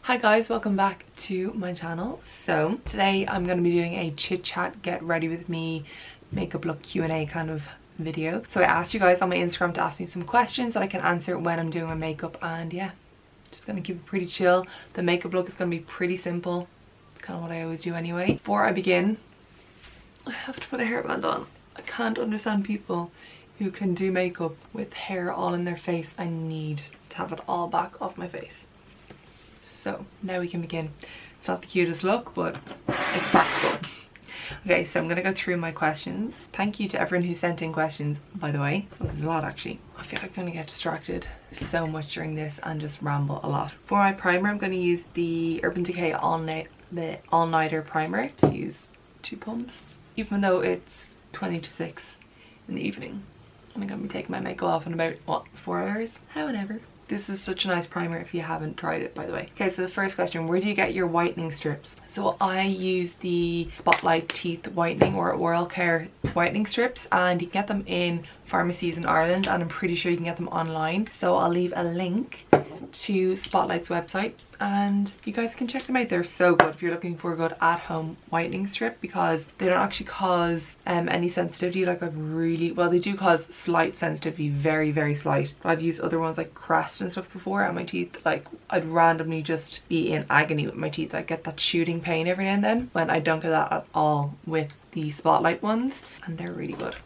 Hi guys, welcome back to my channel. So today I'm going to be doing a chit chat, get ready with me, makeup look Q&A kind of video. So I asked you guys on my Instagram to ask me some questions that I can answer when I'm doing my makeup, and yeah, just going to keep it pretty chill. The makeup look is going to be pretty simple. It's kind of what I always do anyway. Before I begin, I have to put a hairband on. I can't understand people who can do makeup with hair all in their face. I need to have it all back off my face. So now we can begin. It's not the cutest look, but it's practical. Okay, so I'm gonna go through my questions. Thank you to everyone who sent in questions, by the way. Oh, there's a lot actually. I feel like I'm gonna get distracted so much during this and just ramble a lot. For my primer, I'm gonna use the Urban Decay All-Nighter Primer. To use 2 pumps, even though it's 20 to 6 in the evening. I'm gonna be taking my makeup off in about, what, 4 hours? However. This is such a nice primer if you haven't tried it, by the way. Okay, so the first question, where do you get your whitening strips? So I use the Spotlight Teeth Whitening or Oral Care whitening strips, and you can get them in pharmacies in Ireland, and I'm pretty sure you can get them online. So I'll leave a link to Spotlight's website and you guys can check them out. They're so good if you're looking for a good at-home whitening strip, because they don't actually cause any sensitivity. Like they do cause slight sensitivity, very slight. I've used other ones like Crest and stuff before, and my teeth, like, I'd randomly just be in agony with my teeth. I get that shooting pain every now and then, when I don't get that at all with the Spotlight ones, and they're really good.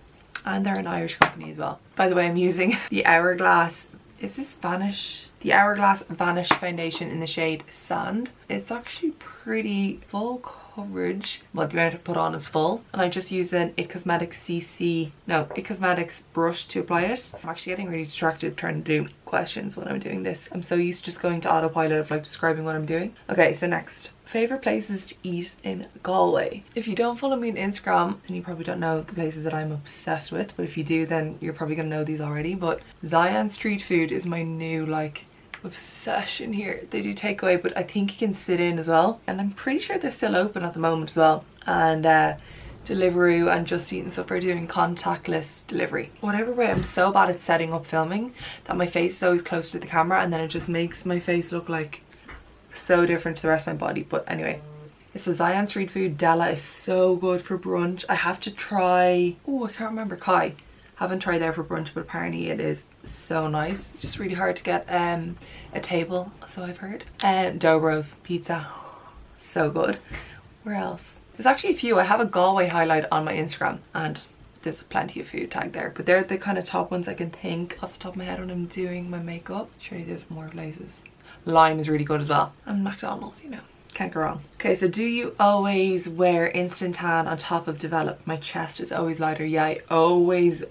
And they're an Irish company as well. By the way, I'm using the Hourglass, is this Vanish? The Hourglass Vanish foundation in the shade Sand. It's actually pretty full coverage. Well, the amount I put on is full. And I just use an It Cosmetics It Cosmetics brush to apply it. I'm actually getting really distracted trying to do questions when I'm doing this. I'm so used to just going to autopilot of like describing what I'm doing. Okay, so next. Favorite places to eat in Galway. If you don't follow me on Instagram, then you probably don't know the places that I'm obsessed with, but if you do, then you're probably gonna know these already. But Zion Street Food is my new like obsession here. They do takeaway, but I think you can sit in as well, and I'm pretty sure they're still open at the moment as well. And Deliveroo and Just Eat and stuff are doing contactless delivery. Whatever way, I'm so bad at setting up filming that my face is always close to the camera, and then it just makes my face look like so different to the rest of my body. But anyway, it's a Zion Street Food. Della is so good for brunch. I have to try, oh, I can't remember, Kai. Haven't tried there for brunch, but apparently it is so nice. It's just really hard to get a table, so I've heard. Dobro's Pizza, so good. Where else? There's actually a few. I have a Galway highlight on my Instagram, and there's plenty of food tagged there, but they're the kind of top ones I can think off the top of my head when I'm doing my makeup. Surely there's more places. Lime is really good as well, and McDonald's, you know, can't go wrong. Okay, so do you always wear instant tan on top of Develop? My chest is always lighter. Yeah, I always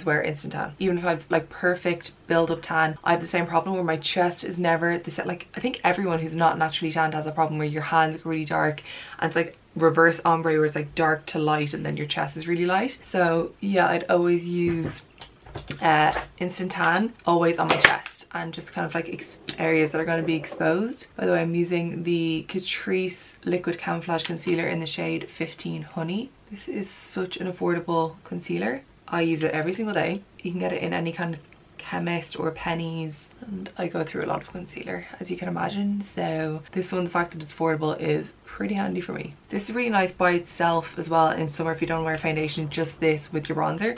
wear instant tan, even if I've like perfect build up tan. I have the same problem where my chest is never the same. Like, I think everyone who's not naturally tanned has a problem where your hands are really dark, and it's like reverse ombre where it's like dark to light and then your chest is really light. So yeah, I'd always use instant tan always on my chest, and just kind of like areas that are going to be exposed. By the way, I'm using the Catrice Liquid Camouflage Concealer in the shade 15 Honey. This is such an affordable concealer. I use it every single day. You can get it in any kind of chemist or pennies, and I go through a lot of concealer, as you can imagine. So this one, the fact that it's affordable, is pretty handy for me. This is really nice by itself as well in summer if you don't wear foundation, just this with your bronzer.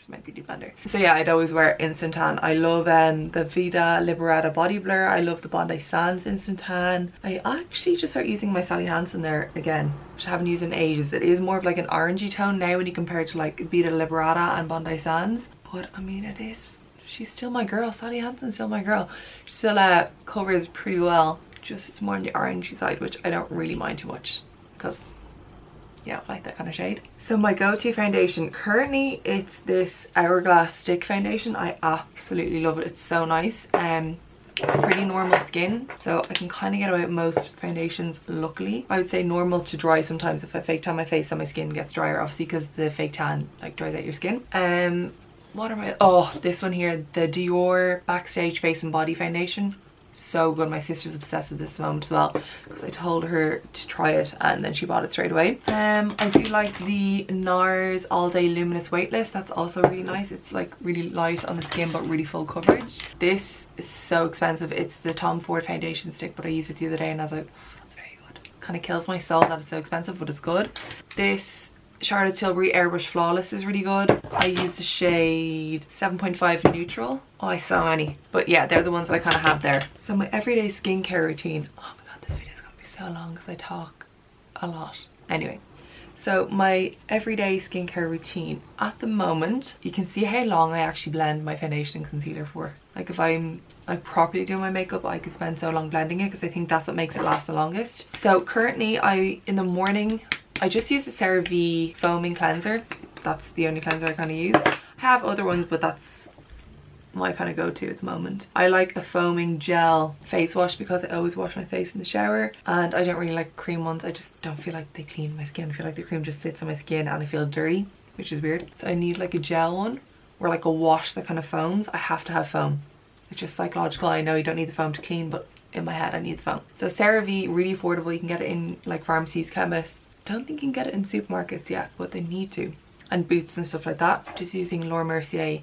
My beauty blender. So yeah, I'd always wear instant tan. I love the Vita Liberata Body Blur. I love the Bondi Sands instant tan. I actually just started using my Sally Hansen there again, which I haven't used in ages. It is more of like an orangey tone now when you compare it to like Vita Liberata and Bondi Sands, but I mean, it is, she's still my girl. Sally Hansen's still my girl. She still covers pretty well, just it's more on the orangey side, which I don't really mind too much, because yeah, I like that kind of shade. So my go-to foundation currently, it's this Hourglass stick foundation. I absolutely love it. It's so nice. Pretty normal skin, so I can kind of get away with most foundations, luckily. I would say normal to dry sometimes. If I fake tan my face, so my skin gets drier, obviously, because the fake tan like dries out your skin. What am I, oh, this one here, the Dior Backstage Face and Body Foundation. so good. My sister's obsessed with this at the moment as well because I told her to try it and then she bought it straight away. I do like the Nars All Day Luminous Weightless. That's also really nice. It's like really light on the skin but really full coverage. This is so expensive. It's the Tom Ford foundation stick, but I used it the other day and I was like, oh, that's very good. Kind of kills my soul that it's so expensive, but it's good. This Charlotte Tilbury Airbrush Flawless is really good. I use the shade 7.5 Neutral. Oh, I so many. But yeah, they're the ones that I kind of have there. So my everyday skincare routine. Oh my god, this video is going to be so long because I talk a lot. Anyway, so my everyday skincare routine. At the moment, you can see how long I actually blend my foundation and concealer for. Like if I'm like properly doing my makeup, I could spend so long blending it because I think that's what makes it last the longest. So currently in the morning, I just use the CeraVe foaming cleanser. That's the only cleanser I kind of use. I have other ones, but that's my kind of go-to at the moment. I like a foaming gel face wash because I always wash my face in the shower, and I don't really like cream ones. I just don't feel like they clean my skin. I feel like the cream just sits on my skin and I feel dirty, which is weird. So I need like a gel one or like a wash that kind of foams. I have to have foam. It's just psychological. I know you don't need the foam to clean, but in my head I need the foam. So CeraVe, really affordable. You can get it in like pharmacies, chemists. Don't think you can get it in supermarkets yet, but they need to. And Boots and stuff like that. Just using Laura Mercier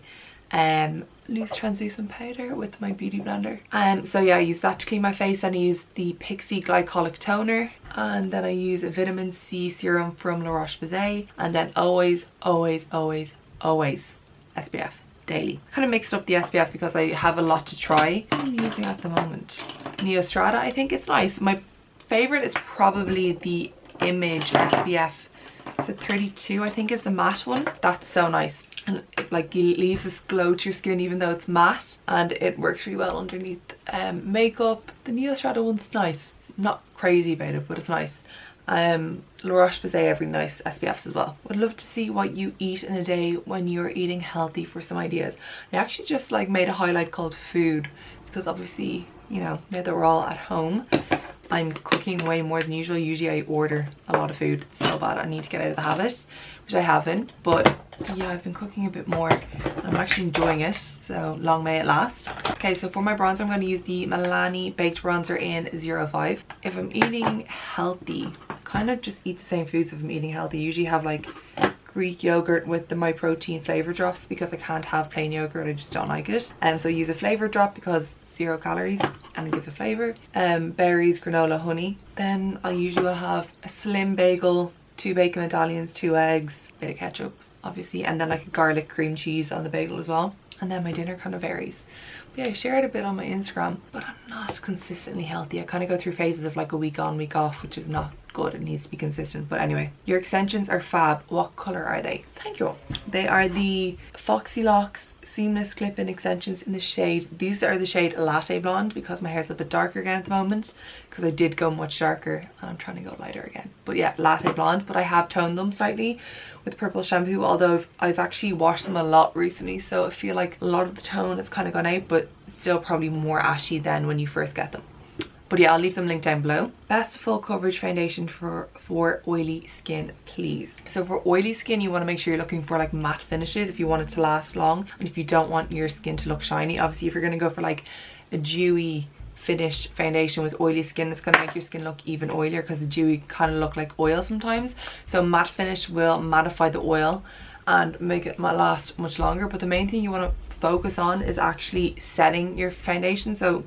loose translucent powder with my beauty blender. So yeah, I use that to clean my face, and I use the Pixi glycolic toner, and then I use a vitamin C serum from La Roche-Posay, and then always SPF daily. I kind of mixed up the SPF because I have a lot to try. What I'm using at the moment, Neostrata. I think it's nice. My favorite is probably the Image SPF. Is it 32? I think is the matte one. That's so nice, and it like leaves this glow to your skin even though it's matte, and it works really well underneath makeup. The Neostrata one's nice. I'm not crazy about it, but it's nice. La Roche-Posay have really nice SPFs as well. Would love to see what you eat in a day when you're eating healthy for some ideas. I actually just like made a highlight called food because obviously, you know, now that we're all at home, I'm cooking way more than usual. Usually I order a lot of food. It's so bad. I need to get out of the habit, which I haven't. But yeah, I've been cooking a bit more. I'm actually enjoying it, so long may it last. Okay, so for my bronzer, I'm going to use the Milani Baked Bronzer in 05. If I'm eating healthy, I kind of just eat the same foods if I'm eating healthy. I usually have like Greek yogurt with the My Protein flavor drops because I can't have plain yogurt. I just don't like it. So I use a flavor drop because 0 calories and it gives a flavor. Berries, granola, honey. Then I usually will have a slim bagel, 2 bacon medallions, 2 eggs, a bit of ketchup obviously, and then like a garlic cream cheese on the bagel as well. And then my dinner kind of varies. But yeah, I share it a bit on my Instagram, but I'm not consistently healthy. I kind of go through phases of like a week on, week off, which is not good. It needs to be consistent. But anyway, your extensions are fab. What color are they? Thank you. They are the Foxy Locks Seamless Clip-In extensions in the shade. These are the shade Latte Blonde because my hair's a bit darker again at the moment because I did go much darker and I'm trying to go lighter again. But yeah, Latte Blonde, but I have toned them slightly with purple shampoo, although I've actually washed them a lot recently, so I feel like a lot of the tone has kind of gone out, but still probably more ashy than when you first get them. But yeah, I'll leave them linked down below. Best full coverage foundation for oily skin, please. So for oily skin, you want to make sure you're looking for like matte finishes if you want it to last long, and if you don't want your skin to look shiny. Obviously, if you're going to go for like a dewy finish foundation with oily skin, it's going to make your skin look even oilier because the dewy kind of look like oil sometimes. So matte finish will mattify the oil and make it last much longer. But the main thing you want to focus on is actually setting your foundation. So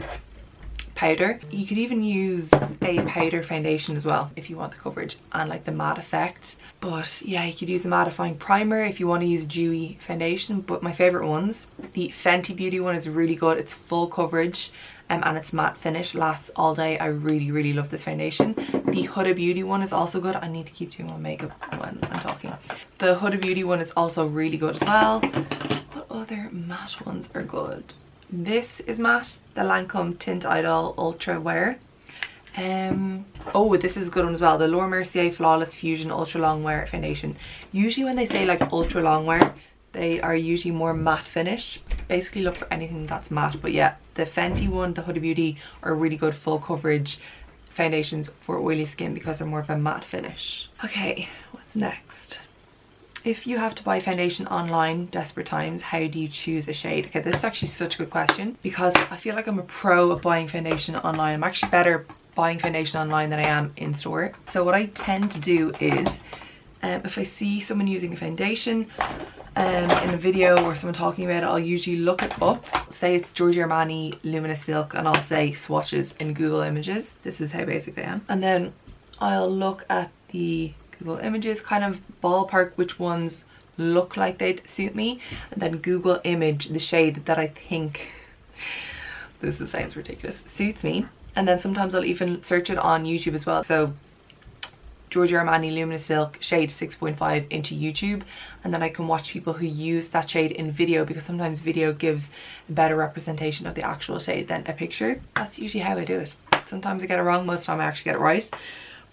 powder, you could even use a powder foundation as well if you want the coverage and like the matte effect. But yeah, you could use a mattifying primer if you want to use a dewy foundation. But my favorite ones, the Fenty Beauty one is really good. It's full coverage and it's matte finish, lasts all day. I really love this foundation. The Huda Beauty one is also good. I need to keep doing my makeup when I'm talking. The Huda Beauty one is also really good as well. What other matte ones are good? This is matte, the Lancome Tint Idol Ultra Wear. Oh, this is a good one as well, the Laura Mercier Flawless Fusion Ultra Long Wear Foundation. Usually when they say like ultra long wear, they are usually more matte finish. Basically look for anything that's matte. But yeah, the Fenty one, the Huda Beauty are really good full coverage foundations for oily skin because they're more of a matte finish. Okay, what's next? If you have to buy foundation online, desperate times, how do you choose a shade? Okay, this is actually such a good question because I feel like I'm a pro at buying foundation online. I'm actually better buying foundation online than I am in store. So what I tend to do is if I see someone using a foundation in a video or someone talking about it, I'll usually look it up. Say it's Giorgio Armani Luminous Silk and I'll say swatches in Google Images. This is how basic I am. And then I'll look at the Google Images, kind of ballpark which ones look like they'd suit me, and then Google image the shade that I think, this sounds ridiculous, suits me. And then sometimes I'll even search it on YouTube as well. So Giorgio Armani Luminous Silk shade 6.5 into YouTube, and then I can watch people who use that shade in video, because sometimes video gives a better representation of the actual shade than a picture. That's usually how I do it. Sometimes I get it wrong, most of the time I actually get it right,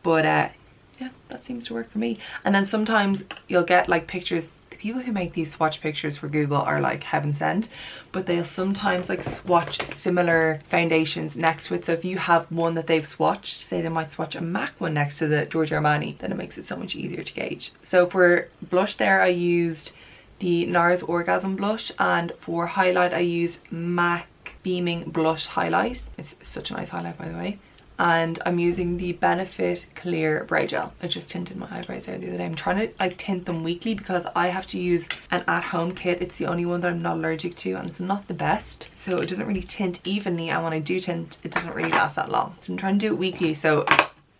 but yeah, that seems to work for me. And then sometimes you'll get like pictures. The people who make these swatch pictures for Google are like heaven sent, but they'll sometimes like swatch similar foundations next to it. So if you have one that they've swatched, say they might swatch a MAC one next to the Giorgio Armani, then it makes it so much easier to gauge. So for blush there, I used the Nars Orgasm blush, and for highlight I used MAC Beaming Blush Highlight. It's such a nice highlight, by the way. And I'm using the Benefit Clear Brow Gel. I just tinted my eyebrows there the other day. I'm trying to like tint them weekly because I have to use an at-home kit. It's the only one that I'm not allergic to, and it's not the best, so it doesn't really tint evenly, and when I do tint it doesn't really last that long. So I'm trying to do it weekly so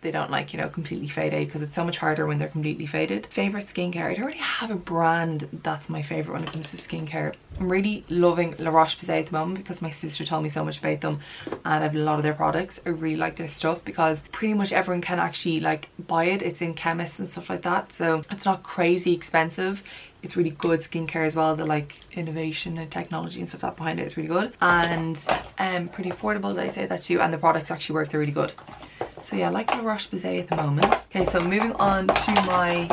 they don't like, you know, completely faded, because it's so much harder when they're completely faded. Favorite skincare, I don't really have a brand that's my favorite when it comes to skincare. I'm really loving La Roche-Posay at the moment because my sister told me so much about them, and I have a lot of their products. I really like their stuff because pretty much everyone can actually like buy it. It's in chemists and stuff like that, so it's not crazy expensive. It's really good skincare as well. The like innovation and technology and stuff that behind it is really good, and pretty affordable. Did I say that too? And the products actually work, they're really good. So yeah, I like La Roche-Posay at the moment. Okay, so moving on to my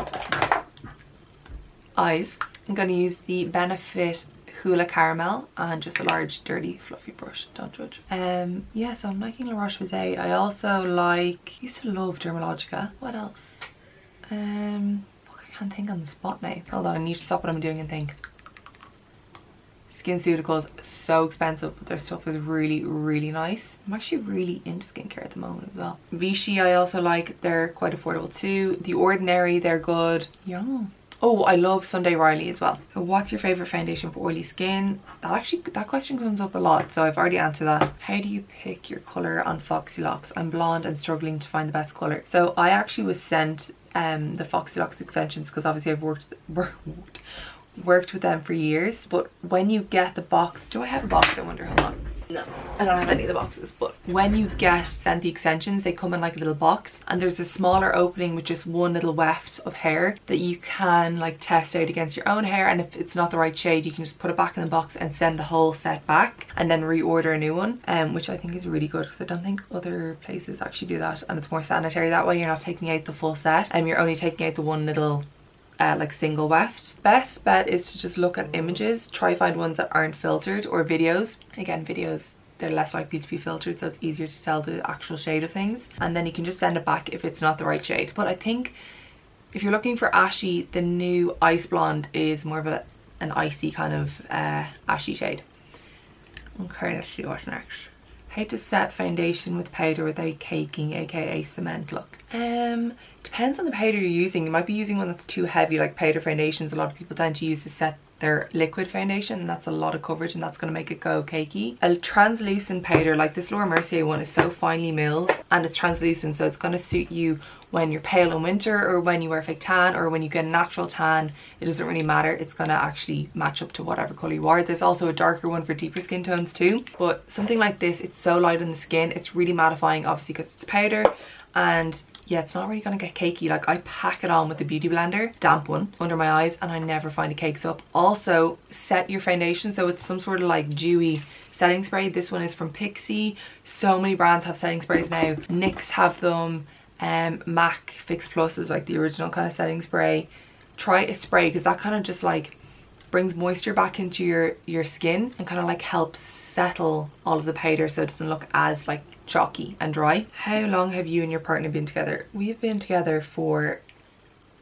eyes, I'm going to use the Benefit Hoola Caramel and just a large dirty fluffy brush, don't judge. Yeah, so I'm liking La Roche-Posay. I also like, used to love Dermalogica. What else? I can't think on the spot now. Hold on, I need to stop what I'm doing and think. SkinCeuticals, so expensive, but their stuff is really, really nice. I'm actually really into skincare at the moment as well. Vichy I also like, they're quite affordable too. The Ordinary, they're good. Yeah. Oh, I love Sunday Riley as well. So what's your favorite foundation for oily skin? That question comes up a lot, so I've already answered that. How do you pick your color on Foxy Locks? I'm blonde and struggling to find the best color. So I actually was sent the Foxy Locks extensions because obviously I've worked with them for years, but when you get the box, do I have a box? I wonder, hold on. No, I don't have any of the boxes, but when you get sent the extensions, they come in like a little box, and there's a smaller opening with just one little weft of hair that you can like test out against your own hair, and if it's not the right shade you can just put it back in the box and send the whole set back and then reorder a new one, which I think is really good because I don't think other places actually do that, and it's more sanitary that way. You're not taking out the full set and you're only taking out the one little like single weft. Best bet is to just look at images, try find ones that aren't filtered, or videos. Again, videos, they're less likely to be filtered, so it's easier to tell the actual shade of things, and then you can just send it back if it's not the right shade. But I think if you're looking for ashy, the new Ice Blonde is more of an icy kind of ashy shade. Okay, let's see what's next. How to set foundation with powder without caking, aka cement look. Depends on the powder you're using. You might be using one that's too heavy, like powder foundations a lot of people tend to use to set their liquid foundation, and that's a lot of coverage and that's going to make it go cakey. A translucent powder like this Laura Mercier one is so finely milled and it's translucent, so it's going to suit you when you're pale in winter, or when you wear fake tan, or when you get a natural tan. It doesn't really matter, it's going to actually match up to whatever colour you are. There's also a darker one for deeper skin tones too, but something like this, it's so light on the skin, it's really mattifying obviously because it's powder, and yeah, it's not really going to get cakey. Like I pack it on with the beauty blender, damp one, under my eyes, and I never find it cakes up. Also set your foundation, so it's some sort of like dewy setting spray. This one is from Pixi. So many brands have setting sprays now. NYX have them, MAC Fix Plus is like the original kind of setting spray. Try a spray because that kind of just like brings moisture back into your skin and kind of like helps settle all of the powder so it doesn't look as like chalky and dry. How long have you and your partner been together? We've been together for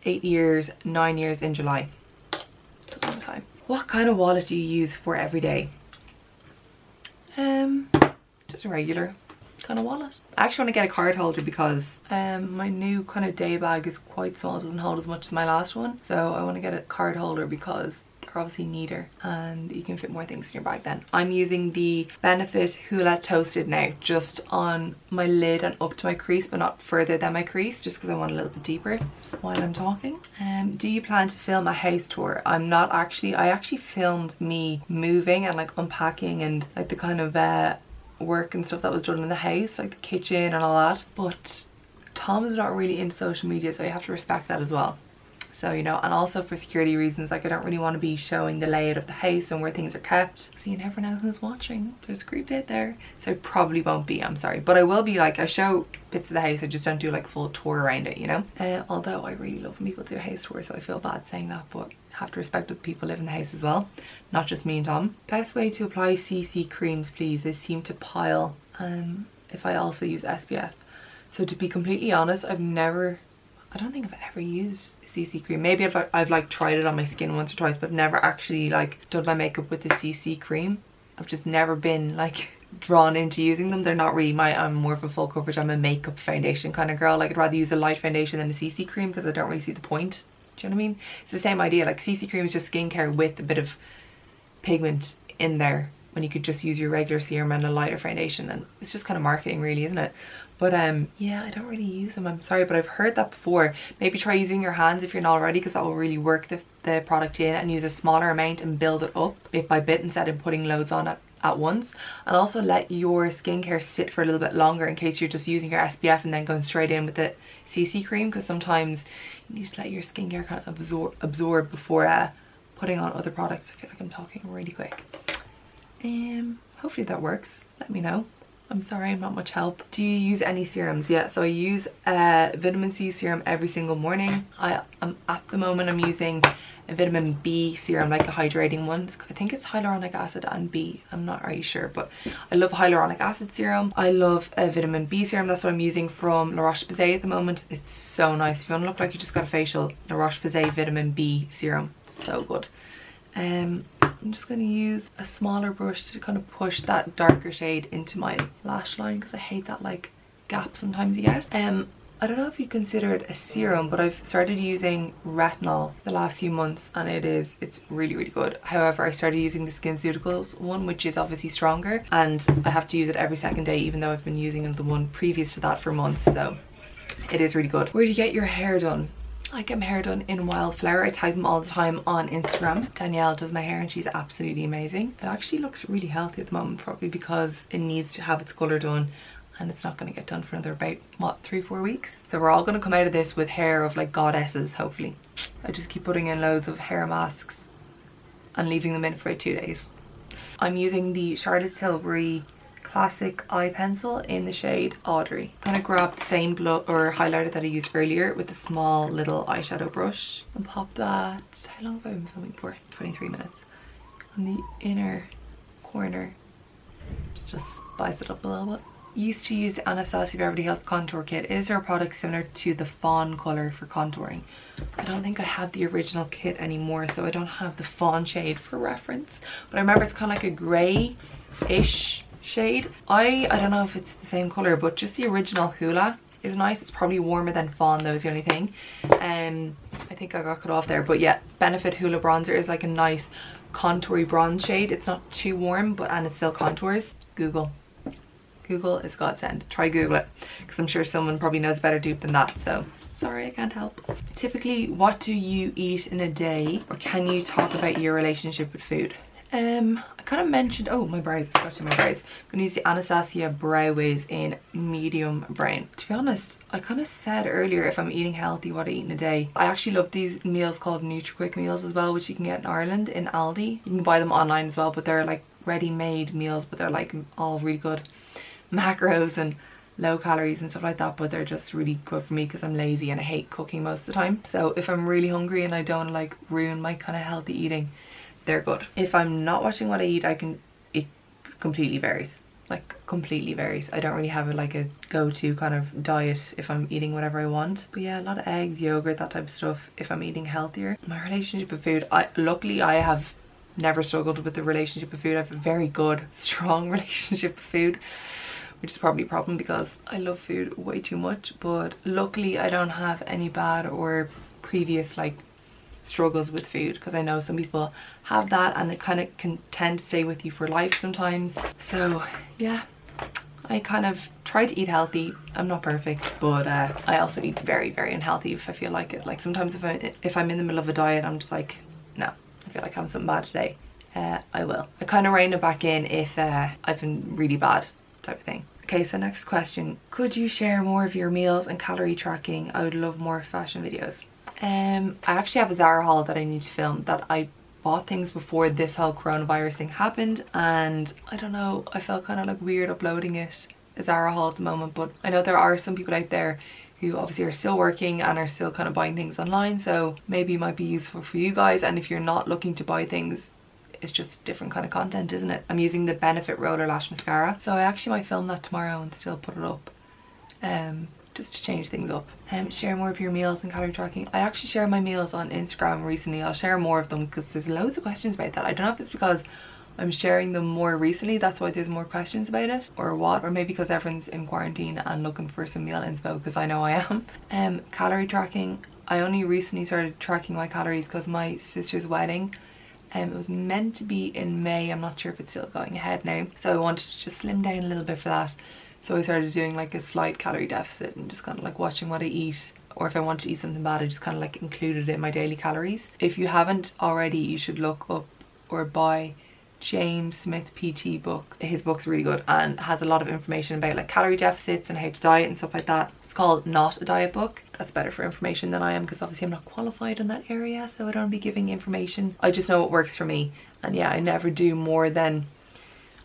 8 years, 9 years in July. What kind of wallet do you use for every day? Just a regular kind of wallet. I actually want to get a card holder because my new kind of day bag is quite small. It doesn't hold as much as my last one, so I want to get a card holder because they're obviously neater and you can fit more things in your bag then. I'm using the Benefit Hoola Toasted now, just on my lid and up to my crease, but not further than my crease, just because I want a little bit deeper while I'm talking. Do you plan to film a house tour? I'm not actually. I actually filmed me moving and like unpacking and like the kind of work and stuff that was done in the house, like the kitchen and all that, but Tom is not really into social media, so I have to respect that as well. So, you know, and also for security reasons, like I don't really want to be showing the layout of the house and where things are kept, so you never know who's watching. There's creeps out there, so I probably won't be, I'm sorry, but I will be. Like, I show bits of the house, I just don't do like full tour around it, you know. Although I really love when people do a house tour, so I feel bad saying that, but have to respect that people live in the house as well, not just me and Tom. Best way to apply CC creams, please. They seem to pile if I also use SPF. So to be completely honest, I don't think I've ever used CC cream. Maybe I've like tried it on my skin once or twice, but I've never actually like done my makeup with the CC cream. I've just never been like drawn into using them. They're not really I'm more of a full coverage, I'm a makeup foundation kind of girl. Like I'd rather use a light foundation than a CC cream because I don't really see the point. Do you know what I mean? It's the same idea. Like CC cream is just skincare with a bit of pigment in there when you could just use your regular serum and a lighter foundation, and it's just kind of marketing really, isn't it? But yeah, I don't really use them, I'm sorry, but I've heard that before. Maybe try using your hands if you're not already, because that will really work the product in, and use a smaller amount and build it up bit by bit instead of putting loads on at once. And also let your skincare sit for a little bit longer in case you're just using your SPF and then going straight in with the CC cream, because sometimes you need to let your skincare kind of absorb before putting on other products. I feel like I'm talking really quick. Hopefully that works. Let me know. I'm sorry, I'm not much help. Do you use any serums? Yeah, so I use a vitamin C serum every single morning. At the moment I'm using a vitamin B serum, like a hydrating one. I think it's hyaluronic acid and B, I'm not really sure, but I love hyaluronic acid serum. I love a vitamin B serum. That's what I'm using from La Roche-Posay at the moment. It's so nice. If you want to look like you just got a facial, La Roche-Posay vitamin B serum, it's so good. I'm just going to use a smaller brush to kind of push that darker shade into my lash line, because I hate that like gap sometimes you get. I don't know if you'd consider it a serum, but I've started using retinol the last few months and it's really, really good. However, I started using the SkinCeuticals one, which is obviously stronger, and I have to use it every second day, even though I've been using the one previous to that for months, so it is really good. Where do you get your hair done? I get my hair done in Wildflower. I tag them all the time on Instagram. Danielle does my hair and she's absolutely amazing. It actually looks really healthy at the moment, probably because it needs to have its colour done, and it's not going to get done for another about, what, 3-4 weeks? So we're all going to come out of this with hair of like goddesses, hopefully. I just keep putting in loads of hair masks and leaving them in for about 2 days. I'm using the Charlotte Tilbury Classic Eye Pencil in the shade Audrey. I'm gonna grab the same highlighter that I used earlier with a small little eyeshadow brush and pop that, how long have I been filming for? 23 minutes. On the inner corner, just spice it up a little bit. Used to use the Anastasia Beverly Hills contour kit. Is there a product similar to the fawn color for contouring? I don't think I have the original kit anymore, so I don't have the fawn shade for reference, but I remember it's kind of like a grey-ish shade. I don't know if it's the same color, but just the original Hoola is nice. It's probably warmer than fawn though, is the only thing. I think I got cut off there, but yeah, Benefit Hoola bronzer is like a nice contoury bronze shade. It's not too warm, and it still contours. Google is godsend. Try Google it, because I'm sure someone probably knows a better dupe than that, so sorry, I can't help. Typically, what do you eat in a day, or can you talk about your relationship with food? I kind of mentioned, oh, my brows, I forgot to do my brows. I'm going to use the Anastasia Brow Wiz in medium brown. To be honest, I kind of said earlier if I'm eating healthy, what I eat in a day. I actually love these meals called NutriQuick meals as well, which you can get in Ireland, in Aldi. You can buy them online as well, but they're like ready-made meals, but they're like all really good macros and low calories and stuff like that, but they're just really good for me because I'm lazy and I hate cooking most of the time. So if I'm really hungry and I don't like ruin my kind of healthy eating, they're good. If I'm not watching what I eat, it completely varies. Like completely varies. I don't really have a go-to kind of diet if I'm eating whatever I want. But yeah, a lot of eggs, yogurt, that type of stuff if I'm eating healthier. My relationship with food, luckily I have never struggled with the relationship with food. I have a very good, strong relationship with food, which is probably a problem because I love food way too much. But luckily I don't have any bad or previous like struggles with food, because I know some people have that and it kind of can tend to stay with you for life sometimes. So yeah, I kind of try to eat healthy. I'm not perfect, but I also eat very, very unhealthy if I feel like it. Like sometimes if I'm in the middle of a diet, I'm just like, no, I feel like having something bad today. I will. I kind of rein it back in if I've been really bad, type of thing. Okay, so next question. Could you share more of your meals and calorie tracking? I would love more fashion videos. I actually have a Zara haul that I need to film, that I bought things before this whole coronavirus thing happened, and I don't know, I felt kind of like weird uploading it, a Zara haul at the moment. But I know there are some people out there who obviously are still working and are still kind of buying things online, so maybe it might be useful for you guys. And if you're not looking to buy things, it's just different kind of content, isn't it? I'm using the Benefit RollerLash mascara, so I actually might film that tomorrow and still put it up, just to change things up. Share more of your meals and calorie tracking. I actually share my meals on Instagram recently. I'll share more of them because there's loads of questions about that. I don't know if it's because I'm sharing them more recently, that's why there's more questions about it, or what, or maybe because everyone's in quarantine and looking for some meal inspo, because I know I am. Calorie tracking, I only recently started tracking my calories because my sister's wedding, it was meant to be in May. I'm not sure if it's still going ahead now, so I wanted to just slim down a little bit for that. So I started doing like a slight calorie deficit and just kind of like watching what I eat, or if I want to eat something bad, I just kind of like included it in my daily calories. If you haven't already, you should look up or buy James Smith PT book. His book's really good and has a lot of information about like calorie deficits and how to diet and stuff like that. It's called Not a Diet Book. That's better for information than I am, because obviously I'm not qualified in that area, so I don't be giving information. I just know what works for me. And yeah, I never do more than,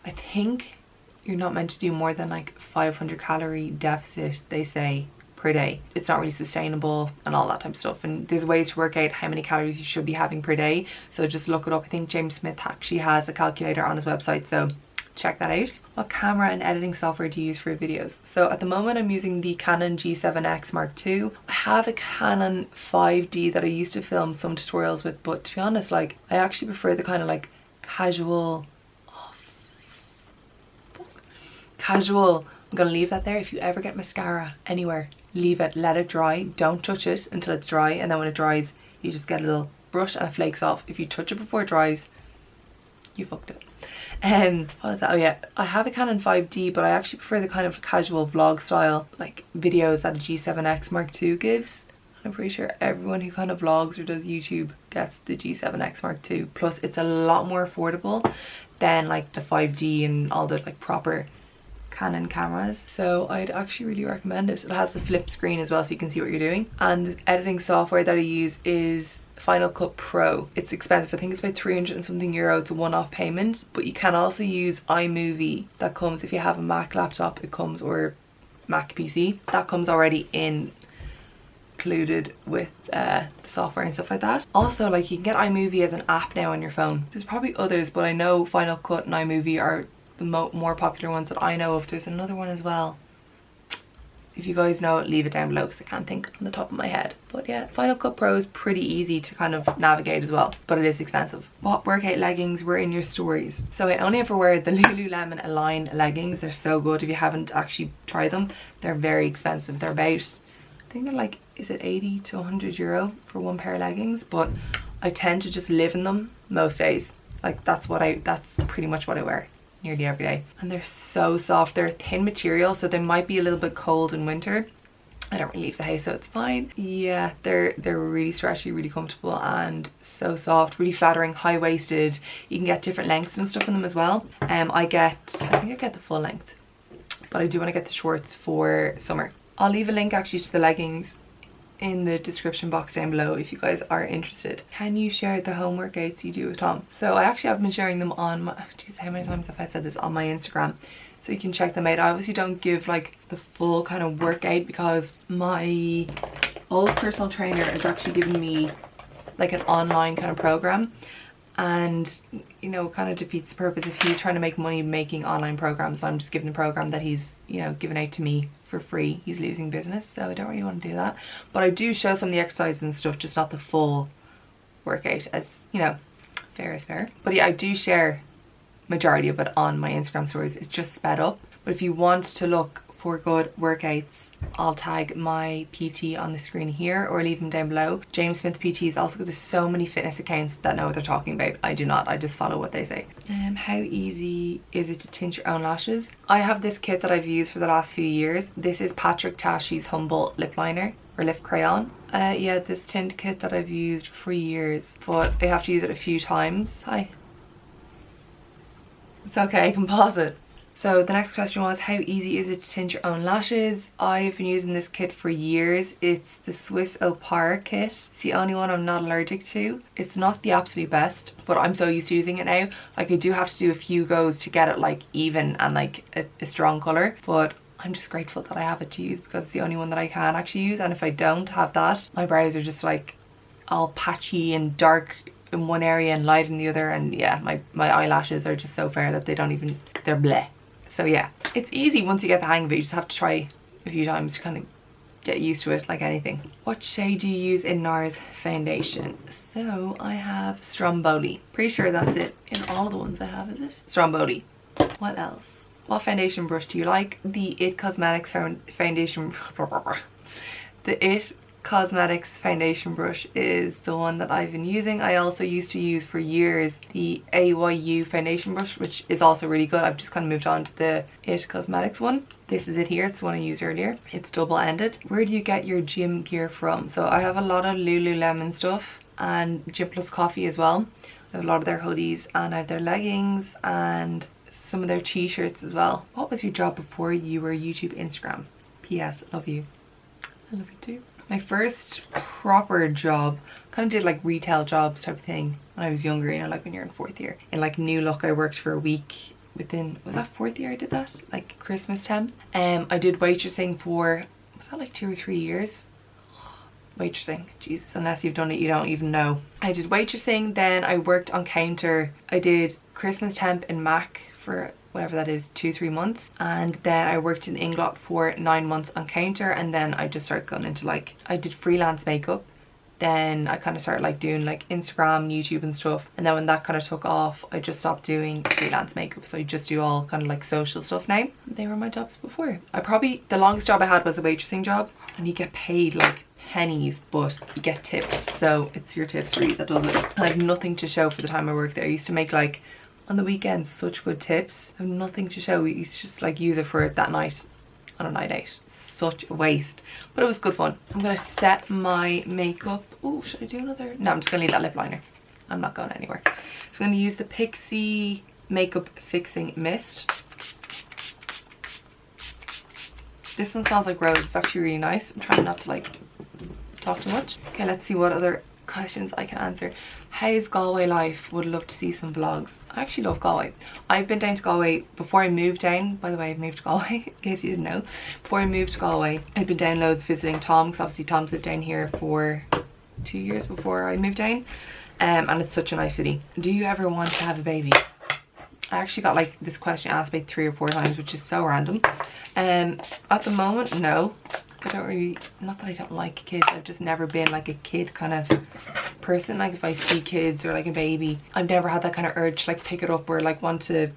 I think you're not meant to do more than like 500 calorie deficit, they say, per day. It's not really sustainable and all that type of stuff, and there's ways to work out how many calories you should be having per day, so just look it up. I think James Smith actually has a calculator on his website, so check that out. What camera and editing software do you use for your videos? So at the moment I'm using the Canon G7X Mark II. I have a Canon 5D that I used to film some tutorials with, but to be honest, like I actually prefer the kind of like casual, I'm gonna leave that there. If you ever get mascara anywhere, leave it, let it dry, don't touch it until it's dry, and then when it dries you just get a little brush and it flakes off. If you touch it before it dries, you fucked it. What was that? Oh yeah, I have a Canon 5D, but I actually prefer the kind of casual vlog style like videos that a G7X Mark II gives. I'm pretty sure everyone who kind of vlogs or does YouTube gets the G7X Mark II. Plus it's a lot more affordable than like the 5D and all the like proper Canon cameras, so I'd actually really recommend it. It has the flip screen as well, so you can see what you're doing. And the editing software that I use is Final Cut Pro. It's expensive, I think it's about 300 and something euro. It's a one-off payment, but you can also use iMovie. That comes, if you have a Mac laptop, it comes, or Mac PC, that comes already included with the software and stuff like that. Also, like you can get iMovie as an app now on your phone. There's probably others, but I know Final Cut and iMovie are the more popular ones that I know of. There's another one as well. If you guys know it, leave it down below because I can't think on the top of my head. But yeah, Final Cut Pro is pretty easy to kind of navigate as well, but it is expensive. What workout leggings were in your stories? So I only ever wear the Lululemon Align leggings. They're so good. If you haven't actually tried them, they're very expensive. They're about, I think they're like, is it 80 to 100 euro for one pair of leggings? But I tend to just live in them most days. Like that's pretty much what I wear nearly every day, and they're so soft. They're a thin material, so they might be a little bit cold in winter. I don't really leave the house, so it's fine. Yeah, they're really stretchy, really comfortable, and so soft, really flattering, high-waisted. You can get different lengths and stuff in them as well. I think I get the full length, but I do want to get the shorts for summer. I'll leave a link actually to the leggings in the description box down below if you guys are interested. Can you share the home workouts you do with Tom? So I actually have been sharing them on my, geez, how many times have I said this, on my Instagram, so you can check them out. I obviously don't give like the full kind of workout because my old personal trainer is actually giving me like an online kind of program, and you know, kind of defeats the purpose if he's trying to make money making online programs. I'm just giving the program that he's, you know, given out to me for free. He's losing business, so I don't really want to do that. But I do show some of the exercises and stuff, just not the full workout, as you know, fair is fair. But yeah, I do share majority of it on my Instagram stories. It's just sped up. But if you want to look for good workouts, I'll tag my PT on the screen here or leave them down below. James Smith PT is also good. There's so many fitness accounts that know what they're talking about. I do not. I just follow what they say. How easy is it to tint your own lashes? I have this kit that I've used for the last few years. This is Patrick Tashi's Humble Lip Liner or Lip Crayon. Yeah, this tint kit that I've used for years, but I have to use it a few times. Hi. It's okay, I can pause it. So the next question was, how easy is it to tint your own lashes? I've been using this kit for years. It's the Swiss Opar kit. It's the only one I'm not allergic to. It's not the absolute best, but I'm so used to using it now. Like, I do have to do a few goes to get it like even and like a strong colour, but I'm just grateful that I have it to use because it's the only one that I can actually use. And if I don't have that, my brows are just like all patchy and dark in one area and light in the other, and yeah, my eyelashes are just so fair that they don't even, they're bleh. So yeah, it's easy once you get the hang of it. You just have to try a few times to kind of get used to it, like anything. What shade do you use in Nars foundation? So I have Stromboli. Pretty sure that's it in all the ones I have, is it? Stromboli. What else? What foundation brush do you like? The It Cosmetics foundation. The It Cosmetics foundation brush is the one that I've been using. I also used to use for years the AYU foundation brush, which is also really good. I've just kind of moved on to the It Cosmetics one. This is it here. It's the one I used earlier. It's double-ended. Where do you get your gym gear from? So I have a lot of Lululemon stuff and Gym Plus Coffee as well. I have a lot of their hoodies and I have their leggings and some of their t-shirts as well. What was your job before you were YouTube, Instagram? PS, love you. I love you too. My first proper job, kind of did like retail jobs type of thing when I was younger, you know, like when you're in 4th year. In like New Look, I worked for a week within, was that 4th year I did that? Like Christmas temp. I did waitressing for, was that like 2 or 3 years? Waitressing, Jesus, unless you've done it you don't even know. I did waitressing, then I worked on counter. I did Christmas temp in Mac for whatever that is, 2-3 months, and then I worked in Inglot for 9 months on counter, and then I just started going into like, I did freelance makeup. Then I kind of started like doing like Instagram, YouTube and stuff, and then when that kind of took off, I just stopped doing freelance makeup, so I just do all kind of like social stuff now. They were my jobs before. The longest job I had was a waitressing job, and you get paid like pennies, but you get tips, so it's your tips really that does it. And I have nothing to show for the time I worked there. I used to make like on the weekends such good tips. I have nothing to show. We used to just like use it for that night on a night out. Such a waste, but it was good fun. I'm gonna set my makeup. Oh, should I do another? No, I'm just gonna leave that lip liner. I'm not going anywhere. So I'm gonna use the Pixi Makeup Fixing Mist. This one smells like rose. It's actually really nice. I'm trying not to like talk too much. Okay, let's see what other questions I can answer. How's Galway life? Would love to see some vlogs. I actually love Galway. I've been down to Galway before I moved down. By the way, I've moved to Galway, in case you didn't know. Before I moved to Galway, I've been down loads visiting Tom, because obviously Tom's lived down here for 2 years before I moved down. And it's such a nice city. Do you ever want to have a baby? I actually got like this question asked about 3 or 4 times, which is so random. At the moment, no. I don't really, not that I don't like kids, I've just never been like a kid kind of person. Like if I see kids or like a baby, I've never had that kind of urge to like pick it up or like want to,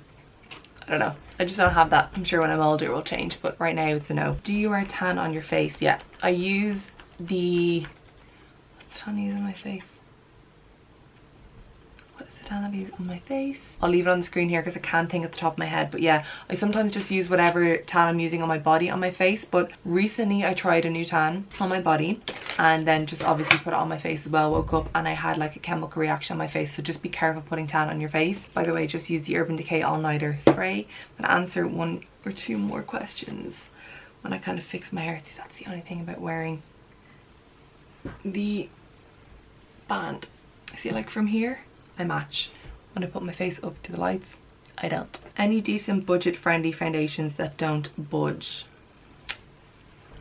I don't know. I just don't have that. I'm sure when I'm older it will change, but right now it's a no. Do you wear tan on your face? Yeah. I use the, what's tan I use on my face? What is the tan that I use on my face? I'll leave it on the screen here because I can't think at the top of my head, but yeah, I sometimes just use whatever tan I'm using on my body on my face. But recently I tried a new tan on my body and then just obviously put it on my face as well. Woke up and I had like a chemical reaction on my face, so just be careful putting tan on your face. By the way, just use the Urban Decay All Nighter spray. I'm gonna answer 1 or 2 more questions when I kind of fix my hair. That's the only thing about wearing the band. See, like from here I match. When I put my face up to the lights, I don't. Any decent budget friendly foundations that don't budge?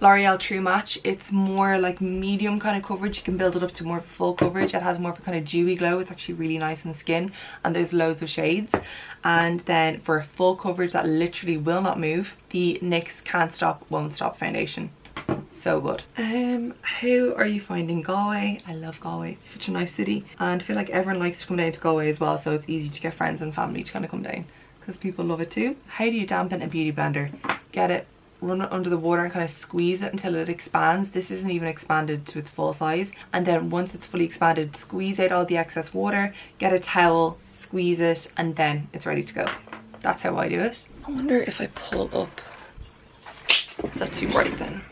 L'Oreal True Match. It's more like medium kind of coverage. You can build it up to more full coverage. It has more of a kind of dewy glow. It's actually really nice on the skin, and there's loads of shades. And then for full coverage that literally will not move, the NYX Can't Stop Won't Stop foundation. so good. How are you finding Galway? I love Galway. It's such a nice city, and I feel like everyone likes to come down to Galway as well, so it's easy to get friends and family to kind of come down because people love it too. How do you dampen a beauty blender? Get it, run it under the water and kind of squeeze it until it expands. This isn't even expanded to its full size, and then once it's fully expanded, squeeze out all the excess water, get a towel, squeeze it, and then it's ready to go. That's how I do it. I wonder if I pull up, is that too bright then?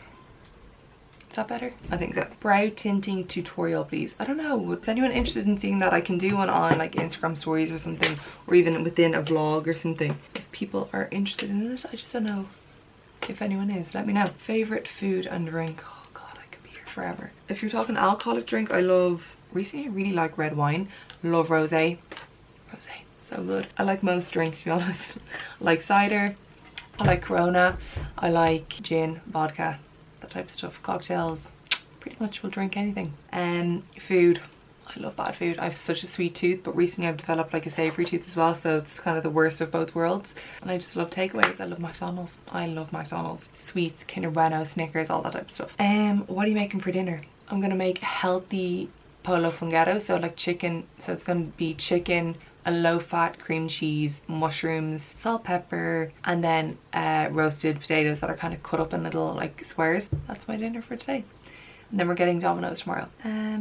Is that better? I think so. Brow tinting tutorial, please. I don't know, is anyone interested in seeing that? I can do one on like Instagram stories or something, or even within a vlog or something. If people are interested in it, I just don't know. If anyone is, let me know. Favorite food and drink? Oh god, I could be here forever. If you're talking alcoholic drink, I love, recently I really like red wine. Love rosé. Rosé, so good. I like most drinks, to be honest. I like cider, I like Corona, I like gin, vodka, that type of stuff. Cocktails, pretty much will drink anything. Food, I love bad food. I have such a sweet tooth, but recently I've developed like a savoury tooth as well, so it's kind of the worst of both worlds. And I just love takeaways. I love McDonald's. I love McDonald's. Sweets, Kinder Bueno, Snickers, all that type of stuff. What are you making for dinner? I'm gonna make healthy pollo funghetto, so like chicken. So it's gonna be chicken, a low-fat cream cheese, mushrooms, salt, pepper, and then roasted potatoes that are kind of cut up in little like squares. That's my dinner for today. And then we're getting Domino's tomorrow.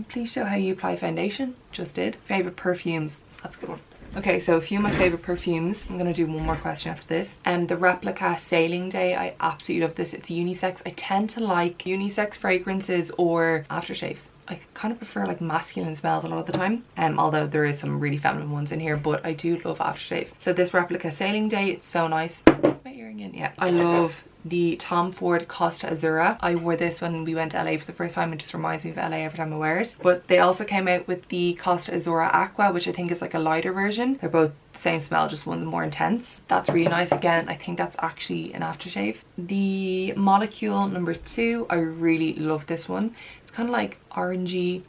Please show how you apply foundation. Just did. Favorite perfumes. That's a good one. Okay, so a few of my favorite perfumes. I'm gonna do one more question after this. The Replica Sailing Day. I absolutely love this. It's unisex. I tend to like unisex fragrances or aftershaves. I kind of prefer like masculine smells a lot of the time, although there is some really feminine ones in here, but I do love aftershave. So this Replica Sailing Day, it's so nice. Is my earring in? Yeah. I love the Tom Ford Costa Azzurra. I wore this when we went to LA for the first time. It just reminds me of LA every time I wear it. But they also came out with the Costa Azzurra Aqua, which I think is like a lighter version. They're both the same smell, just one's more intense. That's really nice. Again, I think that's actually an aftershave. The Molecule number 2, I really love this one. It's kind of like orangey,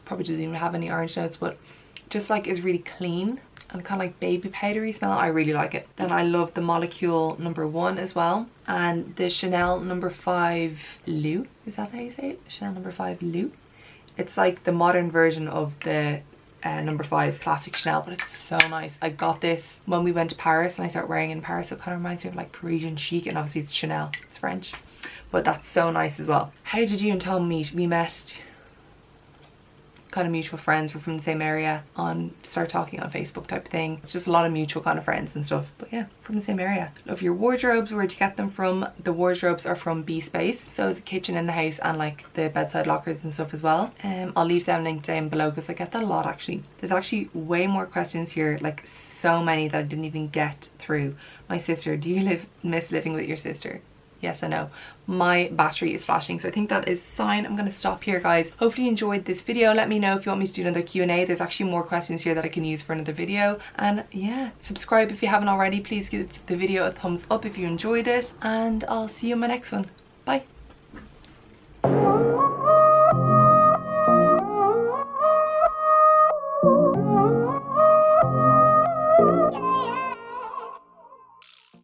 probably doesn't even have any orange notes, but just like is really clean and kind of like baby powdery smell. I really like it. Then I love the Molecule number 1 as well, and the Chanel number 5 Lou. Is that how you say it? Chanel number 5 Lou. It's like the modern version of the number 5 classic Chanel, but it's so nice. I got this when we went to Paris and I started wearing it in Paris, so it kind of reminds me of like Parisian chic, and obviously it's Chanel, it's French, but that's so nice as well. How did you and Tom meet? We met kind of mutual friends. We're from the same area, on start talking on Facebook type of thing. It's just a lot of mutual kind of friends and stuff, but yeah, from the same area. Love your wardrobes. Where'd you get them from? The wardrobes are from B Space, so it's a kitchen in the house and like the bedside lockers and stuff as well. I'll leave them linked down below because I get that a lot actually. There's actually way more questions here, like so many that I didn't even get through. My sister, do you miss living with your sister? Yes and no. My battery is flashing, so I think that is a sign. I'm going to stop here, guys. Hopefully you enjoyed this video. Let me know if you want me to do another Q&A. There's actually more questions here that I can use for another video. And yeah, subscribe if you haven't already. Please give the video a thumbs up if you enjoyed it. And I'll see you in my next one. Bye. Yeah.